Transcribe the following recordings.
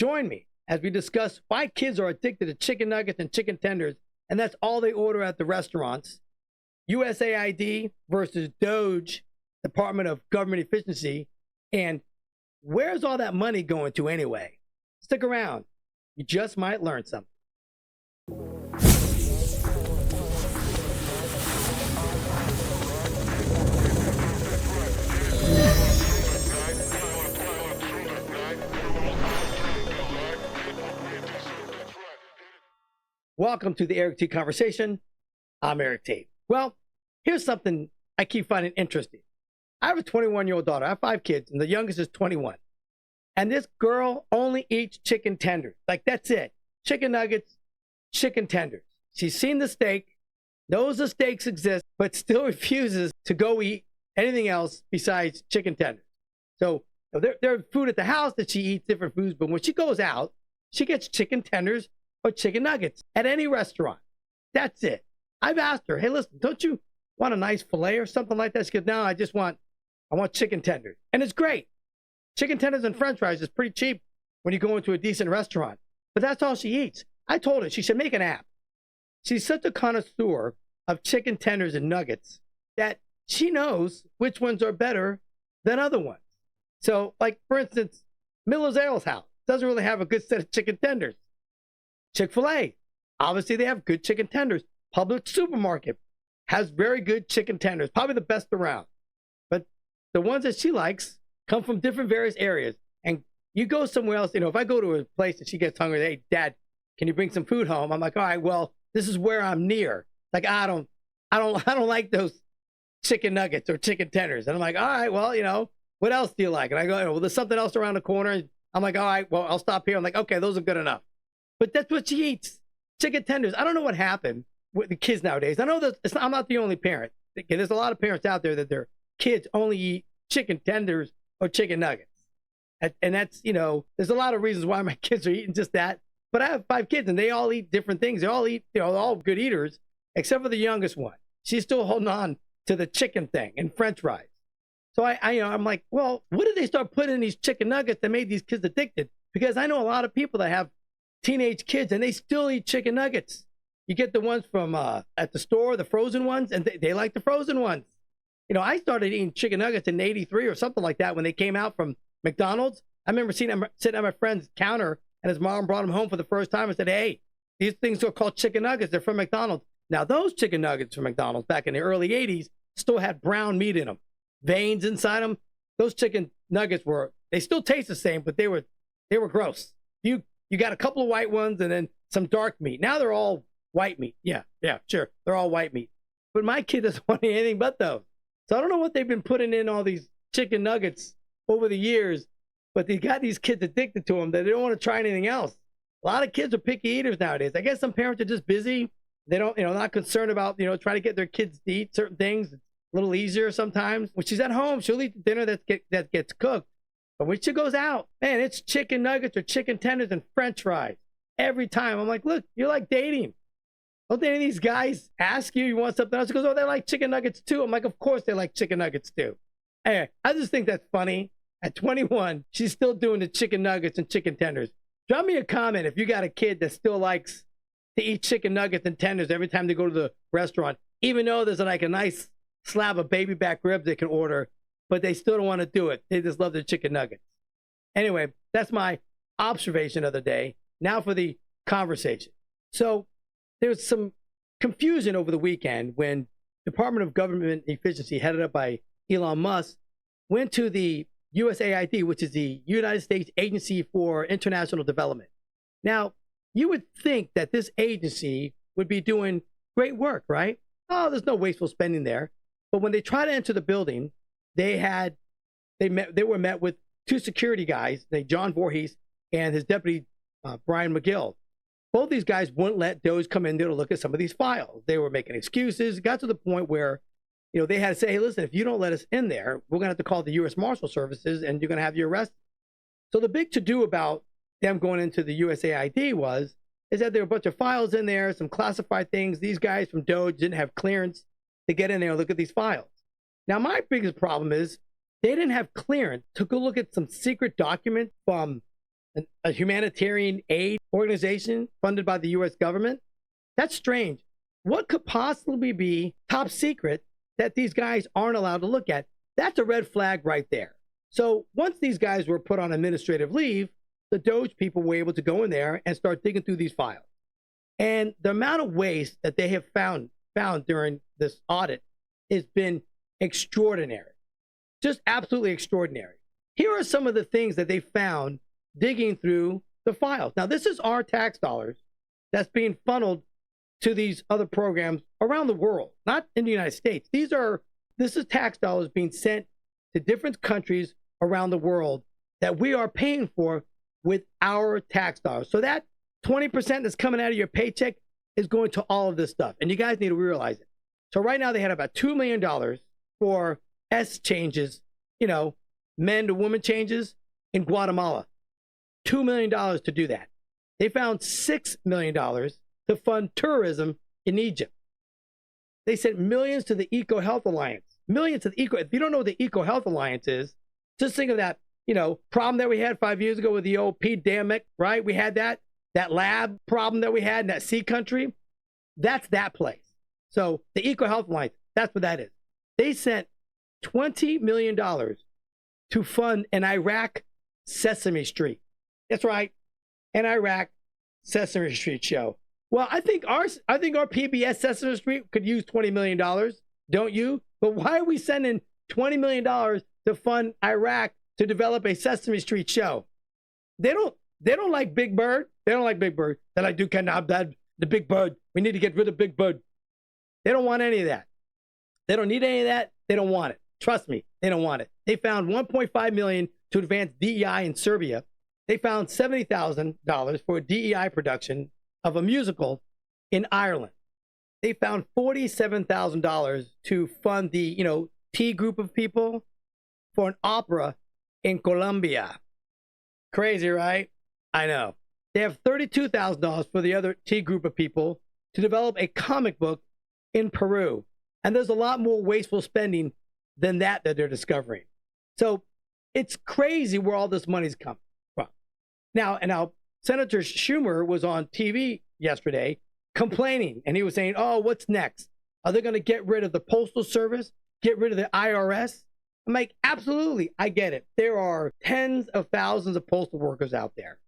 Join me as we discuss why kids are addicted to chicken nuggets and chicken tenders, and that's all they order at the restaurants. USAID versus DOGE, Department of Government Efficiency, and where's all that money going to anyway? Stick around. You just might learn something. Welcome to the Eric T Conversation. I'm Eric T. Well, here's something I keep finding interesting. I have a 21-year-old daughter. I have 5 kids, and the youngest is 21. And this girl only eats chicken tenders. Like, that's it. Chicken nuggets, chicken tenders. She's seen the steak, knows the steaks exist, but still refuses to go eat anything else besides chicken tenders. So there's food at the house that she eats, different foods, but when she goes out, she gets chicken tenders or chicken nuggets at any restaurant. That's it. I've asked her, hey, listen, don't you want a nice filet or something like that? She goes, no, I want chicken tenders. And it's great. Chicken tenders and french fries is pretty cheap when you go into a decent restaurant. But that's all she eats. I told her she should make an app. She's such a connoisseur of chicken tenders and nuggets that she knows which ones are better than other ones. So, like, for instance, Miller's Ale's house doesn't really have a good set of chicken tenders. Chick-fil-A, obviously they have good chicken tenders. Publix supermarket has very good chicken tenders, probably the best around. But the ones that she likes come from different various areas. And you go somewhere else, if I go to a place and she gets hungry, hey, Dad, can you bring some food home? I'm like, all right, well, this is where I'm near. Like, I don't like those chicken nuggets or chicken tenders. And I'm like, all right, well, what else do you like? And I go, well, there's something else around the corner. And I'm like, all right, well, I'll stop here. I'm like, okay, those are good enough. But that's what she eats, chicken tenders. I don't know what happened with the kids nowadays. I know that I'm not the only parent. There's a lot of parents out there that their kids only eat chicken tenders or chicken nuggets. And that's, there's a lot of reasons why my kids are eating just that. But I have 5 kids and they all eat different things. They all eat, they're all good eaters, except for the youngest one. She's still holding on to the chicken thing and french fries. So I'm like, well, what did they start putting in these chicken nuggets that made these kids addicted? Because I know a lot of people that have teenage kids and they still eat chicken nuggets. You get the ones from at the store, the frozen ones, and they like the frozen ones. I started eating chicken nuggets in '83 or something like that when they came out from McDonald's. I remember seeing him sitting at my friend's counter and his mom brought him home for the first time and said, hey, these things are called chicken nuggets. They're from McDonald's. Now, those chicken nuggets from McDonald's back in the early 80s still had brown meat in them, veins inside them. Those chicken nuggets they still taste the same, but they were gross. You got a couple of white ones and then some dark meat. Now they're all white meat. Yeah, sure. They're all white meat. But my kid doesn't want anything but those. So I don't know what they've been putting in all these chicken nuggets over the years, but they got these kids addicted to them that they don't want to try anything else. A lot of kids are picky eaters nowadays. I guess some parents are just busy. They don't, not concerned about, trying to get their kids to eat certain things. It's a little easier sometimes. When she's at home, she'll eat the dinner that gets cooked. But when she goes out, man, it's chicken nuggets or chicken tenders and french fries every time. I'm like, look, you're like dating. Don't any of these guys ask you want something else? She goes, oh, they like chicken nuggets too. I'm like, of course they like chicken nuggets too. Anyway, I just think that's funny. At 21, she's still doing the chicken nuggets and chicken tenders. Drop me a comment if you got a kid that still likes to eat chicken nuggets and tenders every time they go to the restaurant, even though there's like a nice slab of baby back ribs they can order, but they still don't want to do it. They just love their chicken nuggets. Anyway, that's my observation of the day. Now for the conversation. So there was some confusion over the weekend when Department of Government Efficiency, headed up by Elon Musk, went to the USAID, which is the United States Agency for International Development. Now, you would think that this agency would be doing great work, right? Oh, there's no wasteful spending there. But when they try to enter the building, they were met with 2 security guys, John Voorhees and his deputy, Brian McGill. Both these guys wouldn't let DOGE come in there to look at some of these files. They were making excuses. It got to the point where, they had to say, hey, listen, if you don't let us in there, we're going to have to call the U.S. Marshal Services and you're going to have you arrested. So the big to-do about them going into the USAID is that there were a bunch of files in there, some classified things. These guys from DOGE didn't have clearance to get in there and look at these files. Now, my biggest problem is they didn't have clearance to go look at some secret documents from a humanitarian aid organization funded by the US government. That's strange. What could possibly be top secret that these guys aren't allowed to look at? That's a red flag right there. So once these guys were put on administrative leave, the DOGE people were able to go in there and start digging through these files. And the amount of waste that they have found during this audit has been extraordinary. Just absolutely extraordinary. Here are some of the things that they found digging through the files. Now, this is our tax dollars that's being funneled to these other programs around the world, not in the United States. This is tax dollars being sent to different countries around the world that we are paying for with our tax dollars. So that 20% that's coming out of your paycheck is going to all of this stuff. And you guys need to realize it. So right now they had about $2 million for S changes, men to woman changes in Guatemala. $2 million to do that. They found $6 million to fund tourism in Egypt. They sent millions to the EcoHealth Alliance. Millions to the If you don't know what the EcoHealth Alliance is, just think of that, problem that we had 5 years ago with the old pandemic, right? We had that lab problem that we had in that sea country. That's that place. So the EcoHealth Alliance, that's what that is. They sent $20 million to fund an Iraq Sesame Street. That's right, an Iraq Sesame Street show. Well, I think our PBS Sesame Street could use $20 million, don't you? But why are we sending $20 million to fund Iraq to develop a Sesame Street show? They don't like Big Bird. They don't like Big Bird. They're like, the Big Bird. We need to get rid of Big Bird. They don't want any of that. They don't need any of that. They don't want it. Trust me, they don't want it. They found $1.5 million to advance DEI in Serbia. They found $70,000 for a DEI production of a musical in Ireland. They found $47,000 to fund the, T group of people for an opera in Colombia. Crazy, right? I know. They have $32,000 for the other T group of people to develop a comic book in Peru. And there's a lot more wasteful spending than that they're discovering. So it's crazy where all this money's come from. Now, Senator Schumer was on TV yesterday complaining, and he was saying, oh, what's next? Are they going to get rid of the Postal Service, get rid of the IRS? I'm like, absolutely, I get it. There are tens of thousands of postal workers out there,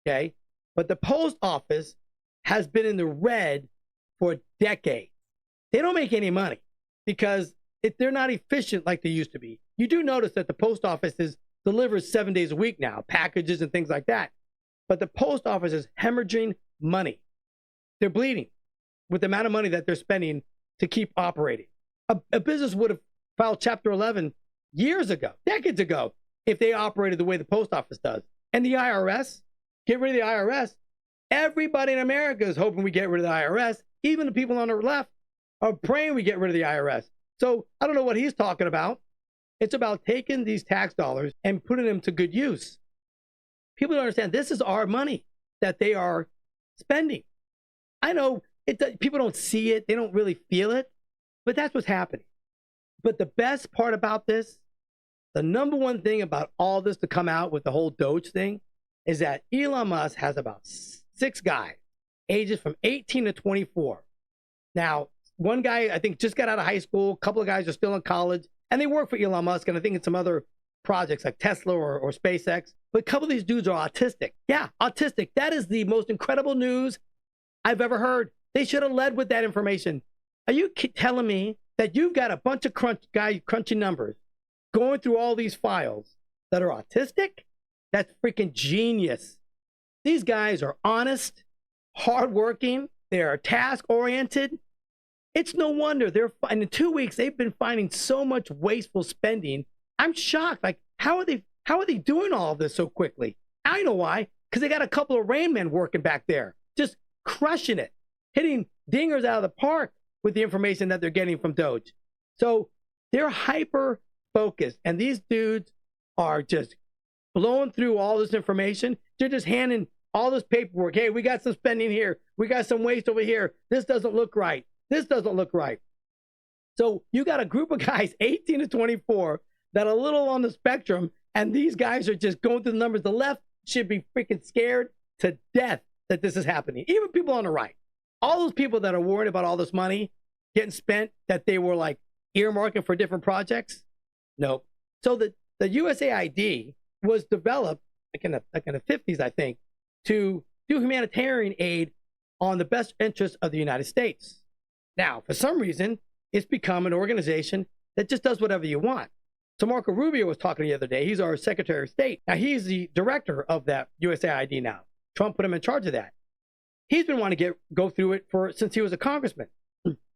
okay? But the post office has been in the red for decades. They don't make any money because they're not efficient like they used to be. You do notice that the post office delivers 7 days a week now, packages and things like that. But the post office is hemorrhaging money. They're bleeding with the amount of money that they're spending to keep operating. A business would have filed Chapter 11 years ago, decades ago, if they operated the way the post office does. And the IRS, get rid of the IRS. Everybody in America is hoping we get rid of the IRS. Even the people on the left are praying we get rid of the IRS. So I don't know what he's talking about. It's about taking these tax dollars and putting them to good use. People don't understand this is our money that they are spending. I know people don't see it. They don't really feel it, but that's what's happening. But the best part about this, the number one thing about all this to come out with the whole DOGE thing is that Elon Musk has about 6 guys, ages from 18 to 24. Now, one guy, I think, just got out of high school. A couple of guys are still in college, and they work for Elon Musk, and I think in some other projects like Tesla or SpaceX. But a couple of these dudes are autistic. Yeah, autistic. That is the most incredible news I've ever heard. They should have led with that information. Are you telling me that you've got a bunch of guys crunching numbers, going through all these files that are autistic? That's freaking genius. These guys are honest, hardworking. They are task-oriented. It's no wonder and in 2 weeks, they've been finding so much wasteful spending. I'm shocked. Like, how are they doing all of this so quickly? I know why. Because they got a couple of Rain Men working back there, just crushing it, hitting dingers out of the park with the information that they're getting from DOGE. So they're hyper focused, and these dudes are just blowing through all this information. They're just handing all this paperwork. Hey, we got some spending here. We got some waste over here. This doesn't look right. This doesn't look right. So you got a group of guys, 18 to 24, that are a little on the spectrum, and these guys are just going through the numbers to the left should be freaking scared to death that this is happening. Even people on the right. All those people that are worried about all this money getting spent that they were like earmarking for different projects. Nope. So the USAID was developed like in the 50s, I think, to do humanitarian aid on the best interests of the United States. Now, for some reason, it's become an organization that just does whatever you want. So Marco Rubio was talking the other day. He's our Secretary of State. Now, he's the director of that USAID now. Trump put him in charge of that. He's been wanting to go through it since he was a congressman,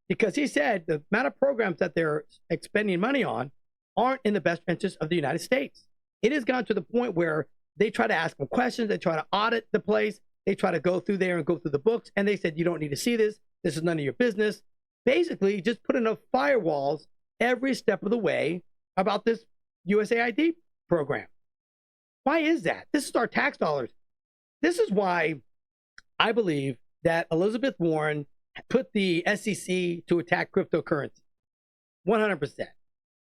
because he said the amount of programs that they're expending money on aren't in the best interest of the United States. It has gone to the point where they try to ask him questions. They try to audit the place. They try to go through there and go through the books. And they said, you don't need to see this. This is none of your business. Basically, just put enough firewalls every step of the way about this USAID program. Why is that? This is our tax dollars. This is why I believe that Elizabeth Warren put the SEC to attack cryptocurrency. 100%.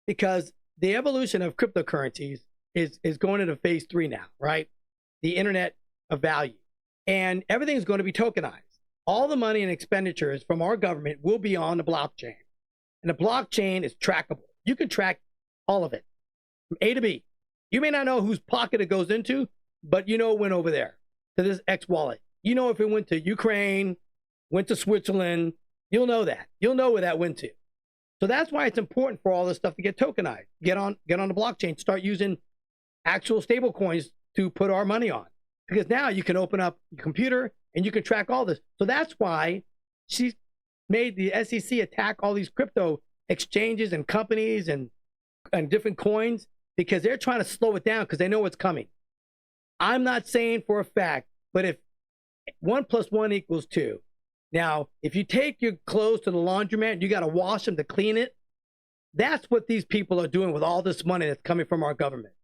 Because the evolution of cryptocurrencies is going into phase 3 now, right? The internet of value. And everything's going to be tokenized. All the money and expenditures from our government will be on the blockchain. And the blockchain is trackable. You can track all of it from A to B. You may not know whose pocket it goes into, but you know it went over there to this X wallet. You know if it went to Ukraine, went to Switzerland, you'll know that. You'll know where that went to. So that's why it's important for all this stuff to get tokenized. Get on the blockchain, start using actual stable coins to put our money on. Because now you can open up your computer and you can track all this. So that's why she made the SEC attack all these crypto exchanges and companies and different coins, because they're trying to slow it down because they know what's coming. I'm not saying for a fact, but if 1 + 1 = 2. Now, if you take your clothes to the laundromat, you got to wash them to clean it. That's what these people are doing with all this money that's coming from our government.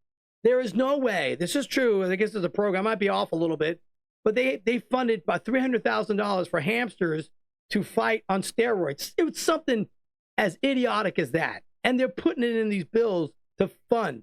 There is no way. This is true. I guess there's a program. I might be off a little bit, but they funded about $300,000 for hamsters to fight on steroids. It was something as idiotic as that. And they're putting it in these bills to fund.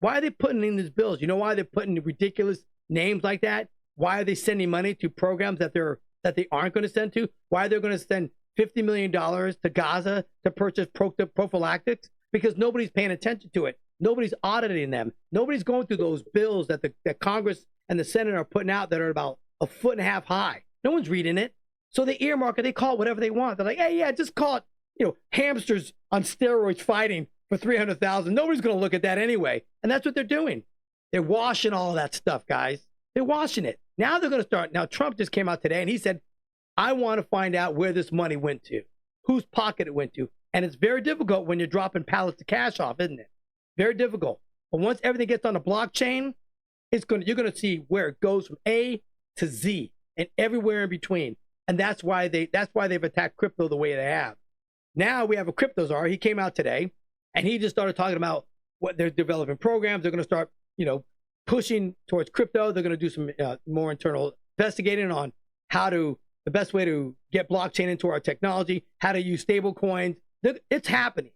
Why are they putting it in these bills? You know why they're putting ridiculous names like that? Why are they sending money to programs that they aren't going to send to? Why are they going to send $50 million to Gaza to purchase prophylactics? Because nobody's paying attention to it. Nobody's auditing them. Nobody's going through those bills that Congress and the Senate are putting out that are about 1.5 feet high. No one's reading it. So they earmark it. They call it whatever they want. They're like, hey, yeah, just call it, hamsters on steroids fighting for $300,000. Nobody's going to look at that anyway. And that's what they're doing. They're washing all of that stuff, guys. They're washing it. Now they're going to start. Now, Trump just came out today and he said, I want to find out where this money went to, whose pocket it went to. And it's very difficult when you're dropping pallets of cash off, isn't it? Very difficult. But once everything gets on the blockchain, you're going to see where it goes from A to Z and everywhere in between. And that's why they've attacked crypto the way they have. Now we have a crypto czar. He came out today and he just started talking about what they're developing programs. They're going to start, pushing towards crypto. They're going to do some more internal investigating on the best way to get blockchain into our technology, how to use stable coins. It's happening.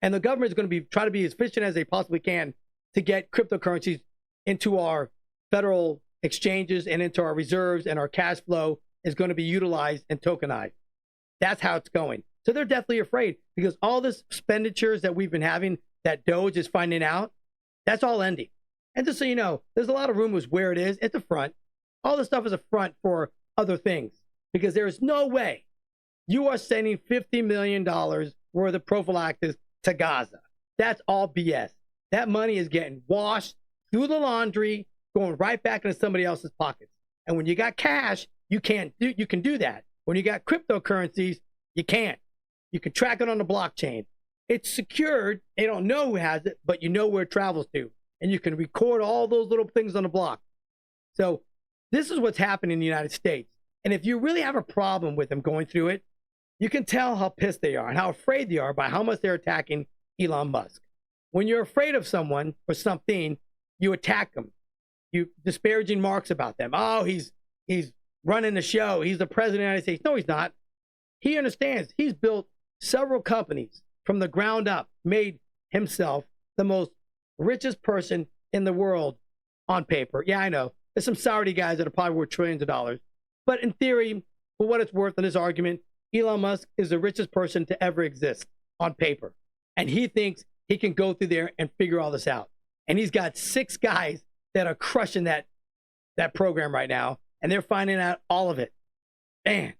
And the government is going to try to be as efficient as they possibly can to get cryptocurrencies into our federal exchanges and into our reserves, and our cash flow is going to be utilized and tokenized. That's how it's going. So they're deathly afraid, because all this expenditures that we've been having that DOGE is finding out, that's all ending. And just so you know, there's a lot of rumors where it is. It's a front. All this stuff is a front for other things, because there is no way you are sending $50 million worth of prophylactics to Gaza. That's all BS. That money is getting washed through the laundry, going right back into somebody else's pockets. And when you got cash, you can do that. When you got cryptocurrencies, you can't. You can track it on the blockchain. It's secured. They don't know who has it, but you know where it travels to. And you can record all those little things on the block. So this is what's happening in the United States. And if you really have a problem with them going through it, you can tell how pissed they are and how afraid they are by how much they're attacking Elon Musk. When you're afraid of someone or something, you attack them. You disparaging marks about them. Oh, he's running the show. He's the president of the United States. No, he's not. He understands. He's built several companies from the ground up, made himself the most richest person in the world on paper. Yeah, I know. There's some Saudi guys that are probably worth trillions of dollars. But in theory, for what it's worth in this argument, Elon Musk is the richest person to ever exist on paper. And he thinks he can go through there and figure all this out. And he's got 6 guys that are crushing that program right now. And they're finding out all of it. Man,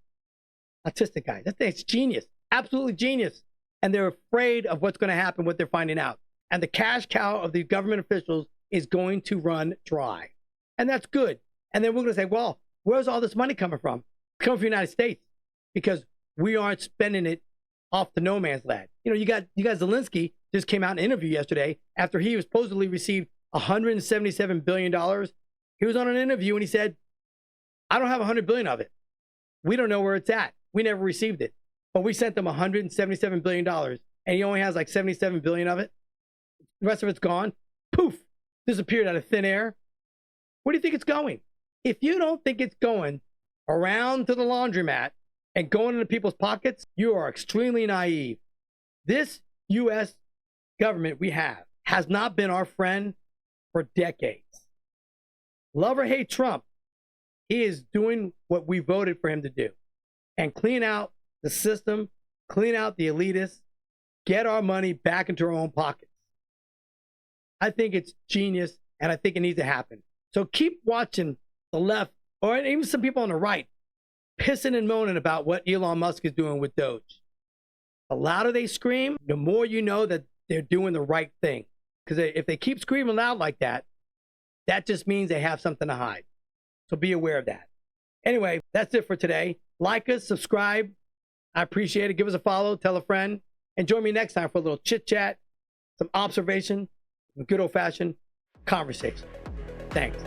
autistic guys. That's genius. Absolutely genius. And they're afraid of what's going to happen, what they're finding out. And the cash cow of the government officials is going to run dry. And that's good. And then we're going to say, well, where's all this money coming from? It's coming from the United States because we aren't spending it off the no man's land. You know, you got Zelensky just came out in an interview yesterday after he supposedly received $177 billion. He was on an interview and he said, I don't have 100 billion of it. We don't know where it's at. We never received it. But we sent them $177 billion and he only has like 77 billion of it. The rest of it's gone. Poof, disappeared out of thin air. Where do you think it's going? If you don't think it's going around to the laundromat and going into people's pockets, you are extremely naive. This U.S. government we have has not been our friend for decades. Love or hate Trump, he is doing what we voted for him to do and clean out the system, clean out the elitists, get our money back into our own pockets. I think it's genius and I think it needs to happen. So keep watching the left or even some people on the right pissing and moaning about what Elon Musk is doing with DOGE. The louder they scream, the more you know that they're doing the right thing. Because if they keep screaming loud like that, that just means they have something to hide. So be aware of that. Anyway, that's it for today. Like us, subscribe. I appreciate it. Give us a follow, tell a friend, and join me next time for a little chit chat, some observation, some good old fashioned conversation. Thanks.